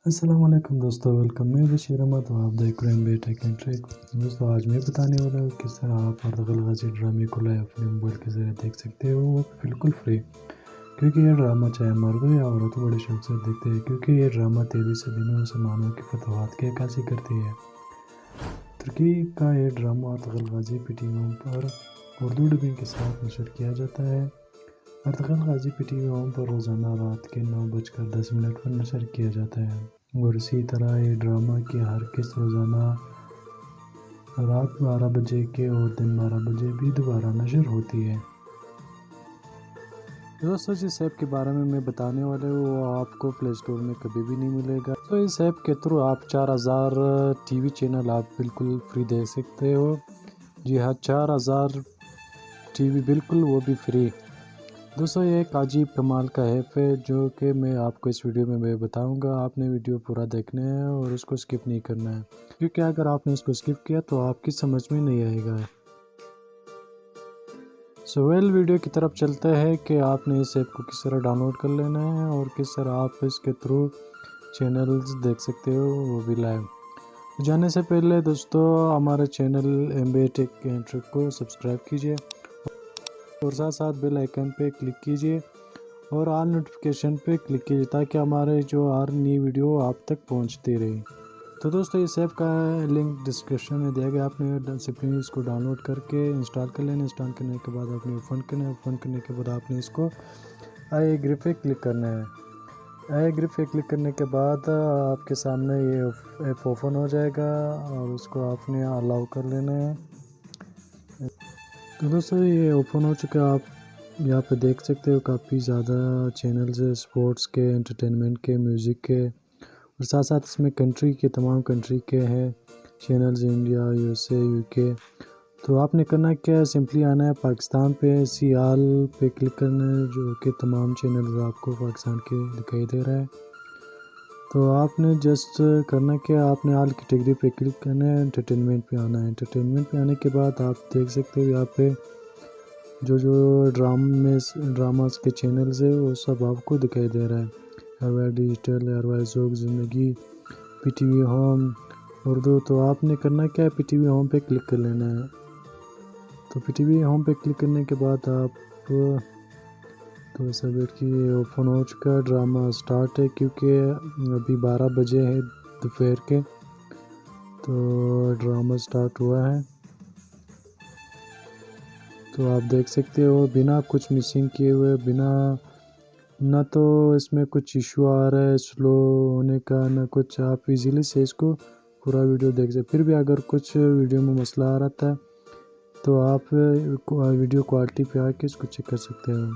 السلام علیکم دوستو، ویلکم. میں بشیر احمد اور آپ دیکھ رہے ہیں بے ٹیک اینڈ ٹریک. دوستو آج میں بتانے والا ہوں کس طرح آپ ارطغرل غازی ڈرامے کو لائیو اپنے موبائل کے ذریعے دیکھ سکتے ہو، وہ بالکل فری. کیونکہ یہ ڈرامہ چاہے مرد ہو یا عورت ہو بڑے شوق سے دیکھتے ہیں، کیونکہ یہ ڈرامہ 13ویں صدی میں مسلمانوں کی فتوحات کی عکاسی کرتی ہے. ترکی کا یہ drama Ertugrul Ghazi PTV Home پر اردو ڈبنگ کے ساتھ نشر کیا جاتا ہے. Ertugrul Ghazi PTV Home پر روزانہ رات کے 9:10 پر نشر کیا جاتا ہے، اور اسی طرح یہ ڈرامہ کی ہر قسط روزانہ رات 12 بجے کے اور دن 12 بجے بھی دوبارہ نشر ہوتی ہے. دوستو جس ایپ کے بارے میں بتانے والے ہوں وہ آپ کو پلے اسٹور میں کبھی بھی نہیں ملے گا. تو اس ایپ کے تھرو آپ 4000 ٹی وی چینل آپ بالکل فری دیکھ سکتے ہو. جی ہاں، 4000 ٹی وی بالکل، وہ بھی فری. دوستو یہ ایک عجیب کمال کا ایپ ہے جو کہ میں آپ کو اس ویڈیو میں بتاؤں گا. آپ نے ویڈیو پورا دیکھنا ہے اور اس کو سکپ نہیں کرنا ہے، کیونکہ اگر آپ نے اس کو سکپ کیا تو آپ کی سمجھ میں نہیں آئے گا. سویل ویڈیو کی طرف چلتا ہے کہ آپ نے اس ایپ کو کس طرح ڈاؤن لوڈ کر لینا ہے اور کس طرح آپ اس کے تھرو چینلز دیکھ سکتے ہو، وہ بھی لائیو. جانے سے پہلے دوستو ہمارے channel M B tech and track کو سبسکرائب کیجئے اور ساتھ بیل آئیکن پہ کلک کیجئے اور آل نوٹیفیکیشن پہ کلک کیجئے تاکہ ہمارے جو ہر نئی ویڈیو آپ تک پہنچتی رہے. تو دوستو اس ایپ کا لنک ڈسکرپشن میں دیا گیا، آپ نے سمپلی اس کو ڈاؤن لوڈ کر کے انسٹال کر لینا. انسٹال کرنے کے بعد آپ نے اوپن کرنا ہے. اوپن کرنے کے بعد آپ نے اس کو آئی ایگری پہ کلک کرنا ہے. آئی ایگری پہ کلک کرنے کے بعد آپ کے سامنے یہ ایپ اوپن ہو جائے گا اور اس کو آپ نے الاؤ کر لینا ہے. تو دوستو یہ اوپن ہو چکا ہے، آپ یہاں پہ دیکھ سکتے ہو کافی زیادہ چینلز ہے، سپورٹس کے، انٹرٹینمنٹ کے، میوزک کے، اور ساتھ اس میں کنٹری کے، تمام کنٹری کے ہیں channels, India, U S A, you کے. تو آپ نے کرنا کیا ہے، سمپلی آنا ہے پاکستان پہ، سی آل پہ کلک کرنا ہے، جو کہ تمام چینلز آپ کو پاکستان کے دکھائی دے رہا ہے. تو آپ نے جسٹ کرنا کیا، آپ نے آل کیٹیگری پہ کلک کرنا ہے، انٹرٹینمنٹ پہ آنا ہے. انٹرٹینمنٹ پہ آنے کے بعد آپ دیکھ سکتے ہو یہاں پہ جو ڈراماز کے چینلز ہیں وہ سب آپ کو دکھائی دے رہا ہے. ارواح ڈیجیٹل، ارواح ذوق زندگی، P T V home Urdu. تو آپ نے کرنا کیا ہے، پی ٹی وی ہوم پہ کلک کر لینا ہے. تو پی ٹی وی ہوم پہ کلک کرنے کے بعد آپ تو ایسا ویٹ کی اوپن ہو چکا ہے، ڈرامہ سٹارٹ ہے کیونکہ ابھی 12 بجے ہے دوپہر کے. تو ڈرامہ سٹارٹ ہوا ہے. تو آپ دیکھ سکتے ہو بنا کچھ مسنگ کیے ہوئے، بنا نہ تو اس میں کچھ ایشو آ رہا ہے سلو ہونے کا، نہ کچھ. آپ ایزیلی سے اس کو پورا ویڈیو دیکھ سکتے. پھر بھی اگر کچھ ویڈیو میں مسئلہ آ رہا تھا تو آپ ویڈیو کوالٹی پہ آ کے اس کو چیک کر سکتے ہو.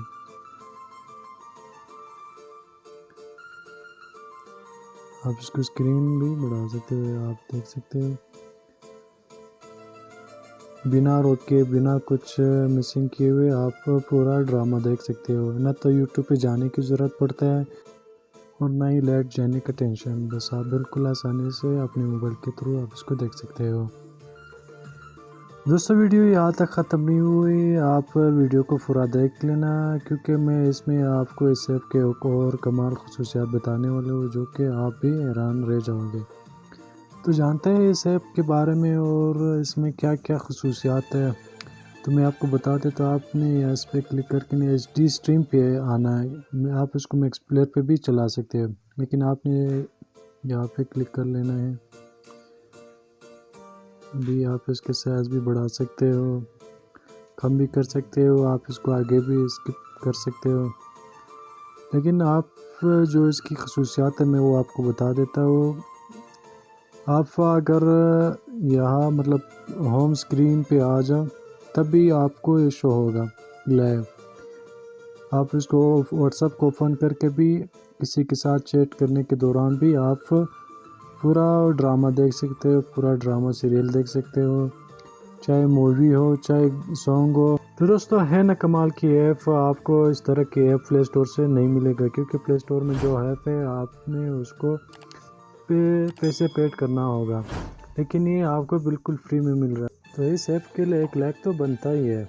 آپ اس کو اسکرین بھی بڑھا سکتے ہو، آپ دیکھ سکتے ہو بنا روکے، بنا کچھ مسنگ کیے ہوئے آپ پورا ڈرامہ دیکھ سکتے ہو. نہ تو یوٹیوب پہ جانے کی ضرورت پڑتا ہے اور نہ ہی لیٹ جانے کا ٹینشن، بس آپ بالکل آسانی سے اپنے موبائل کے تھرو آپ اس کو دیکھ سکتے ہو. دوستو ویڈیو یہاں تک ختم نہیں ہوئی، آپ ویڈیو کو پورا دیکھ لینا، کیونکہ میں اس میں آپ کو اس ایپ کے اور کمال خصوصیات بتانے والے ہوں جو کہ آپ بھی حیران رہ جاؤ گے. تو جانتے ہیں اس ایپ کے بارے میں اور اس میں کیا کیا خصوصیات ہے. تو میں آپ کو بتا دیں، تو آپ نے اس پہ کلک کر کے ایچ ڈی اسٹریم پہ آنا ہے. آپ اس کو میکس پلیئر پہ بھی چلا سکتے ہیں، لیکن آپ نے یہاں پہ کلک کر لینا ہے. بھی آپ اس کے سائز بھی بڑھا سکتے ہو، کم بھی کر سکتے ہو، آپ اس کو آگے بھی اسکپ کر سکتے ہو. لیکن آپ جو اس کی خصوصیات ہے میں وہ آپ کو بتا دیتا ہوں. آپ اگر یہاں مطلب ہوم اسکرین پہ آ جاؤ تب بھی آپ کو یہ شو ہوگا لائیو. آپ اس کو واٹس ایپ کو اوپن کر کے بھی کسی کے ساتھ چیٹ کرنے کے دوران بھی آپ پورا ڈرامہ دیکھ سکتے ہو، پورا ڈرامہ سیریل دیکھ سکتے ہو، چاہے مووی ہو چاہے سانگ ہو. تو دوستو ہے نا کمال کی ایپ. آپ کو اس طرح کی ایپ پلے اسٹور سے نہیں ملے گا، کیونکہ پلے اسٹور میں جو ایپ ہے آپ نے اس کو پیسے پیڈ کرنا ہوگا، لیکن یہ آپ کو بالکل فری میں مل رہا ہے. تو اس ایپ کے لیے 1 لائک تو بنتا ہی ہے،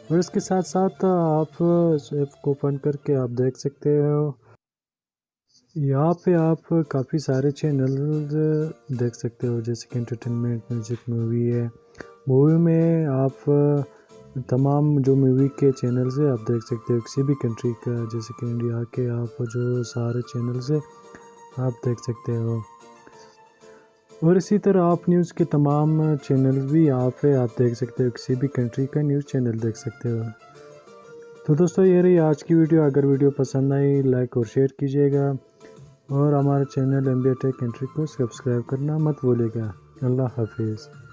اور اس کے ساتھ ساتھ آپ اس ایپ کو اوپن کر کے آپ دیکھ سکتے ہو یہاں پہ آپ کافی سارے چینلز دیکھ سکتے ہو، جیسے کہ انٹرٹینمنٹ، میوزک، مووی ہے۔ مووی میں آپ تمام جو مووی کے چینلز ہیں آپ دیکھ سکتے ہو، کسی بھی کنٹری کا، جیسے کہ انڈیا کے آپ جو سارے چینلز ہیں آپ دیکھ سکتے ہو۔ اور اسی طرح آپ نیوز کے تمام چینلز بھی آپ دیکھ سکتے ہو، کسی بھی کنٹری کا نیوز چینل دیکھ سکتے ہو۔ تو دوستو یہ رہی آج کی ویڈیو۔ اگر ویڈیو پسند آئی لائک اور شیئر کیجیے گا، اور ہمارے چینل MBA ٹیک کنٹری کو سبسکرائب کرنا مت بھولیے گا۔ اللہ حافظ۔